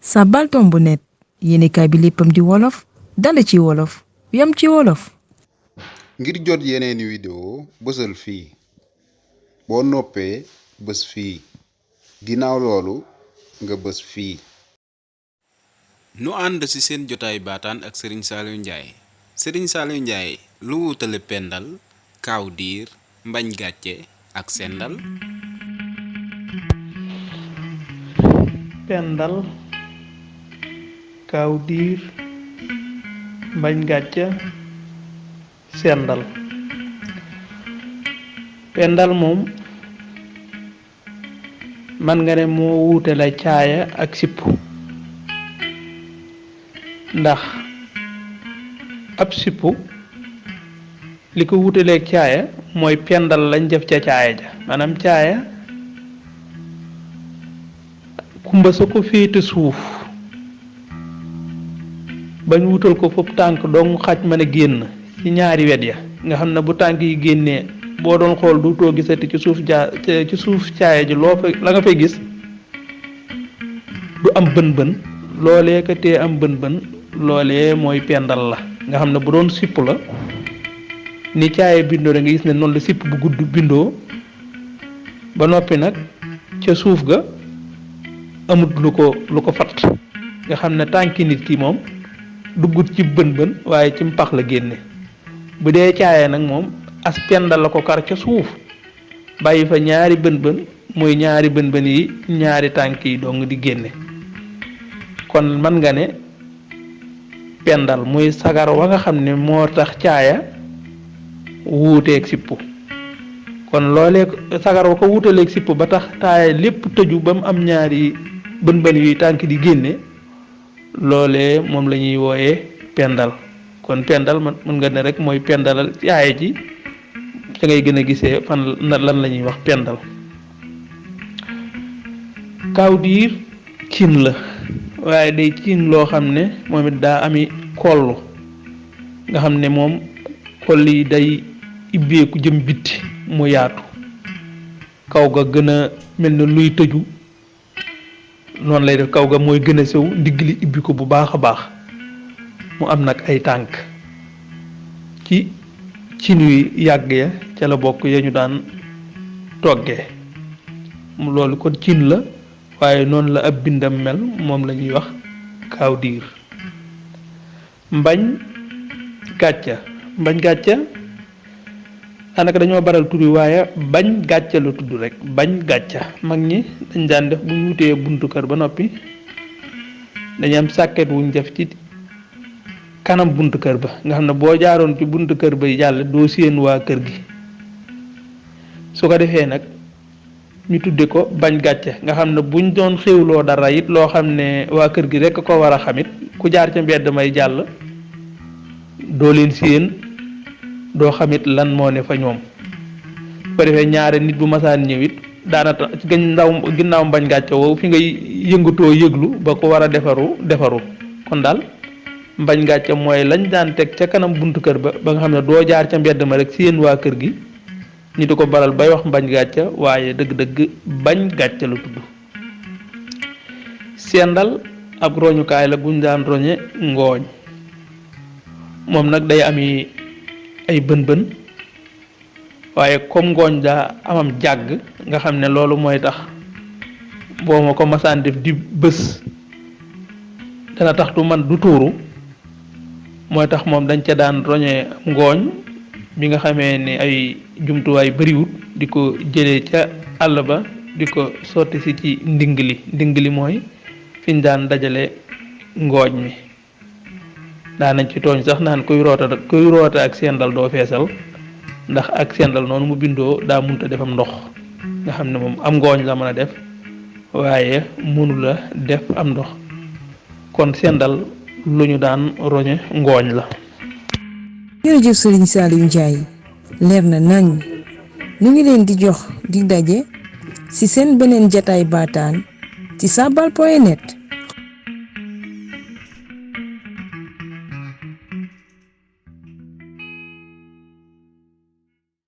Sabbal Tombu net yéenekaay bi léppam di wolof dale ci wolof yam ci wolof. ngir jot yeneeni vidéo bësal fii boo noppee bës fii ginnaaw loolu nga bës fii. nu ànd ci seen jotaay baataan ak Serigne Saliou Ndiaye. Serigne Saliou Ndiaye lu wutale pendal kaaw diir mbañ gàcce ak sendal. pendal kaaw diir mbañ gàcce sendal. pendal moom man nga ne moo wuutale caaya ak sippu, ndax ab sippu li ko wuutaleeg caaya mooy pendal lañ def ca caaya ja, maanaam caaya kumba sa ko féete suuf bañ wutal ko foofu tànk dong xaj mën a génn ci ñaari wet ya, nga xam ne bu tànk yi génnee boo doon xool du too gisati ci suuf caaya ji loo fa la nga fay gis du am bën-bën, loolee ka tee am bën-bën loolee mooy pendal la. nga xam ne bu doon sipp la ni caaya bindoo da nga gis ne noonu la sipp bu gudd bindoo ba noppi nag ca suuf ga amut lu ko fat, nga xam ne tànki nit ki moom duggut ci bën-bën waaye ci mpax la génne. bu dee caaya nag moom as pendal la ko kar ca suuf bàyyi fa ñaari bën-bën, muy ñaari bën-bën yi ñaari tànk yi dong di génne. kon man nga ne pendal muy sagar wa nga xam ne moo tax caaya wuuteeg sippu. kon loolee sagar wa ko wuutaleeg sippu ba tax caaya lépp tëju ba mu am ñaari bën-bën yuy tànk di génne, loolee moom la ñuy wooyee pendal. kon pendal mën nga ne rek mooy pendalal caaya ji da ngay gën a gisee fan lan la ñuy wax pendal. kaaw diir cin la, waaye day cin loo xam ne moom it daa ami kollu, nga xam ne moom koll yi day ibbeeku jëm bitti mu yaatu, kaw ga gën a mel ne luy tëju, noonu lay def. kaw ga mooy gën a sew, ndigg li ibbi ko bu baax a baax, mu am nag ay tànk. ci cin yu yàgg ya ca la bokk ya ñu daan toggee loolu kon cin la, waaye noonu la ab bindam mel, moom la ñuy wax kaaw diir. mbañ gàcca daanaka dañoo baral tur yi waaye bañ gàcca la tudd rek. bañ gàcca mag ñi dañ daan def bu ñu wutee buntu kër ba noppi dañu am sàkket wuñ def ci kanam buntu kër ba, nga xam ne boo jaaroon ci buntu kër ba jàll doo séen waa kër gi. su ko defee nag ñu tudde ko bañ gàcce, nga xam ne buñ doon xéwloo dara it loo xam ne waa kër gi rekk ko war a xamit, ku jaar ca mbedd may jàll doo leen séen, doo xamit lan moo ne fa ñoom. su ko defee ñaare nit bu masaan ñëw it daanaka ginnaaw bañ gàcce woowu fi ngay yëngatoo yëglu ba ko war a defaru. kon daal mbañ gàcce mooy lañ daan teg ca kanam buntu kër ba nga xam ne doo jaar ca mbedd ma rek séen waa kër gi, ñu di ko baral bay wax mbañ gàcce, waaye dëgg-dëgg bañ gàcce la tudd. sendal ab roñukaay la buñ daan roñe ngooñ, moom nag day ami ay bën-bën, waaye comme ngooñ daa amam jàgg, nga xam ne loolu mooy tax boo ma ko masaan def di bës dana tax du tuuru, mooy tax moom dañ ca daan roñe ngooñ bi nga xamee ni ay jumtuwaay bariwut, di ko jëlee ca àll ba di ko sotti si ci ndingli mooy fiñ daan dajale ngooñ mi. daanañ ci tooñ sax naan kuy roota ak sendal doo feesal, ndax ak sendal noonu mu bindoo daa munta defam ndox, nga xam ne moom am ngooñ la mën a def waaye mënu la def am ndox. kon sendal lu ñu daan roñe ngooñ la. jërëjëf Serigne Saliou Ndiaye leer na nañ. ñu ngi leen di jox di daje ci seen beneen jataay baataan ci sabbal.net.